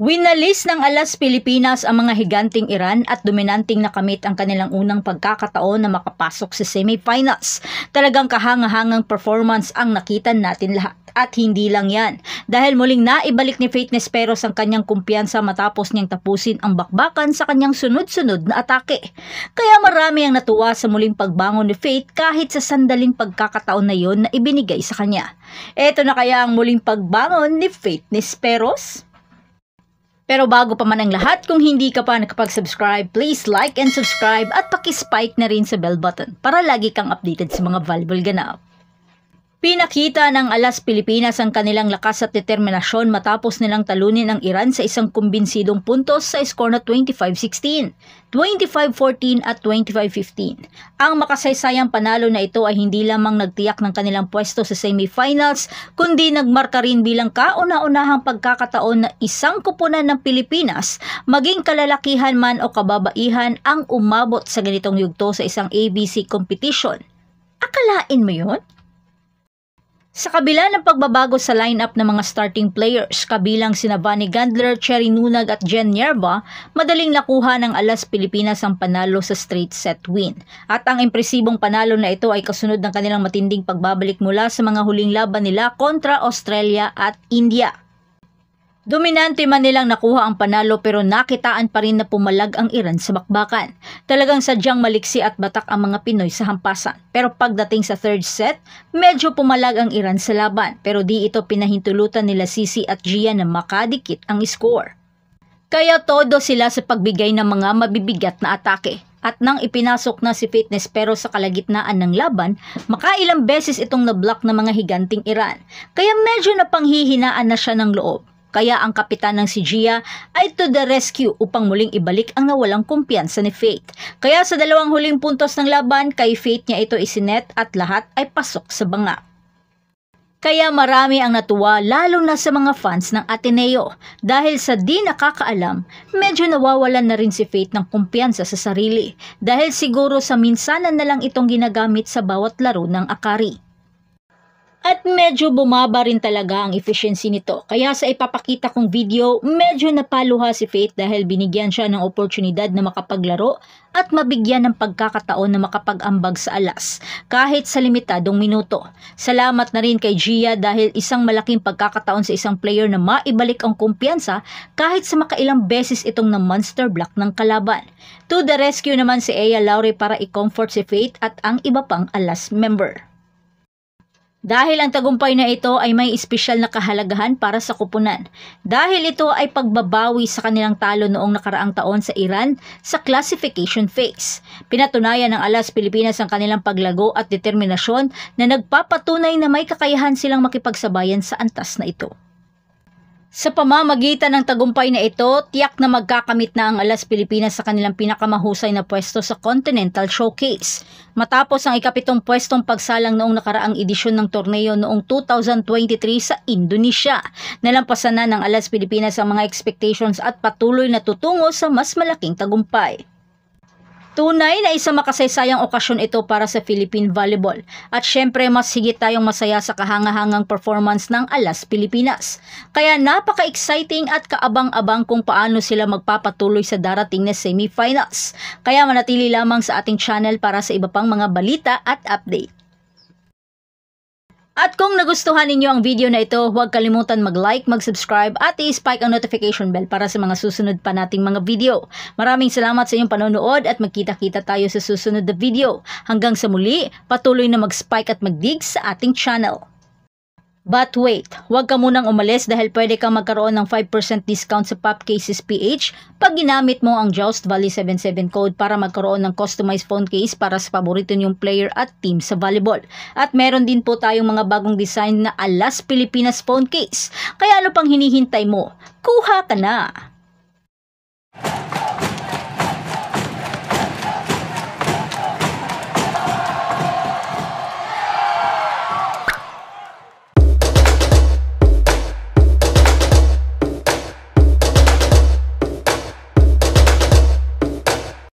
Winalis ng Alas Pilipinas ang mga higanting Iran at dominanting nakamit ang kanilang unang pagkakataon na makapasok sa semifinals. Talagang kahangahangang performance ang nakita natin lahat. At hindi lang yan, dahil muling naibalik ni Faith Nesperos ang kanyang kumpiyansa matapos niyang tapusin ang bakbakan sa kanyang sunod-sunod na atake. Kaya marami ang natuwa sa muling pagbangon ni Faith kahit sa sandaling pagkakataon na yon na ibinigay sa kanya. Ito na kaya ang muling pagbangon ni Faith Nesperos? Pero bago pa man ang lahat, kung hindi ka pa nakapag-subscribe, please like and subscribe at paki-spike na rin sa bell button para lagi kang updated sa mga valuable ganap. Pinakita ng Alas Pilipinas ang kanilang lakas at determinasyon matapos nilang talunin ang Iran sa isang kumbinsidong puntos sa score na 25-16, 25-14 at 25-15. Ang makasaysayang panalo na ito ay hindi lamang nagtiyak ng kanilang pwesto sa semifinals, kundi nagmarka rin bilang kauna-unahang pagkakataon na isang kupunan ng Pilipinas, maging kalalakihan man o kababaihan, ang umabot sa ganitong yugto sa isang ABC competition. Akalain mo yun? Sa kabila ng pagbabago sa lineup ng mga starting players, kabilang sina Vanny Gandler, Cherry Nunag at Jen Nerva, madaling nakuha ng Alas Pilipinas ang panalo sa straight set win. At ang impresibong panalo na ito ay kasunod ng kanilang matinding pagbabalik mula sa mga huling laban nila kontra Australia at India. Dominante man nilang nakuha ang panalo pero nakitaan pa rin na pumalag ang Iran sa bakbakan. Talagang sadyang maliksi at batak ang mga Pinoy sa hampasan. Pero pagdating sa third set, medyo pumalag ang Iran sa laban pero di ito pinahintulutan nila Sisi at Gia na makadikit ang score. Kaya todo sila sa pagbigay ng mga mabibigat na atake. At nang ipinasok na si Faith Nesperos sa kalagitnaan ng laban, makailang beses itong nablock ng mga higanting Iran. Kaya medyo napanghihinaan na siya ng loob. Kaya ang kapitan ng si Gia ay to the rescue upang muling ibalik ang nawalang kumpiyansa ni Faith. Kaya sa dalawang huling puntos ng laban, kay Faith niya ito isinet at lahat ay pasok sa banga. Kaya marami ang natuwa lalo na sa mga fans ng Ateneo dahil sa di nakakaalam, medyo nawawalan na rin si Faith ng kumpiyansa sa sarili dahil siguro sa minsanan na lang itong ginagamit sa bawat laro ng Akari. At medyo bumaba rin talaga ang efficiency nito. Kaya sa ipapakita kong video, medyo napaluha si Faith dahil binigyan siya ng oportunidad na makapaglaro at mabigyan ng pagkakataon na makapag-ambag sa Alas, kahit sa limitadong minuto. Salamat na rin kay Gia dahil isang malaking pagkakataon sa isang player na maibalik ang kumpiyansa kahit sa makailang beses itong na-monster block ng kalaban. To the rescue naman si Ea Laure para i-comfort si Faith at ang iba pang Alas member. Dahil ang tagumpay na ito ay may espesyal na kahalagahan para sa kupunan. Dahil ito ay pagbabawi sa kanilang talo noong nakaraang taon sa Iran sa classification phase. Pinatunayan ng Alas Pilipinas ang kanilang paglago at determinasyon na nagpapatunay na may kakayahan silang makipagsabayan sa antas na ito. Sa pamamagitan ng tagumpay na ito, tiyak na magkakamit na ang Alas Pilipinas sa kanilang pinakamahusay na pwesto sa Continental Showcase. Matapos ang ikapitong pwestong pagsalang noong nakaraang edisyon ng torneo noong 2023 sa Indonesia. Nalampasan na ng Alas Pilipinas ang mga expectations at patuloy na tutungo sa mas malaking tagumpay. Tunay na isang makasaysayang okasyon ito para sa Philippine Volleyball at syempre mas higit tayong masaya sa kahangahangang performance ng Alas Pilipinas. Kaya napaka-exciting at kaabang-abang kung paano sila magpapatuloy sa darating na semifinals. Kaya manatili lamang sa ating channel para sa iba pang mga balita at update. At kung nagustuhan ninyo ang video na ito, huwag kalimutan mag-like, mag-subscribe at i-spike ang notification bell para sa mga susunod pa nating mga video. Maraming salamat sa inyong panonood at magkita-kita tayo sa susunod na video. Hanggang sa muli, patuloy na mag-spike at mag-dig sa ating channel. But wait, huwag ka munang umalis dahil pwede kang magkaroon ng 5% discount sa Pop Cases PH pag ginamit mo ang Joust Valley 77 code para magkaroon ng customized phone case para sa paborito niyong player at team sa volleyball. At meron din po tayong mga bagong design na Alas Pilipinas phone case. Kaya ano pang hinihintay mo? Kuha ka na!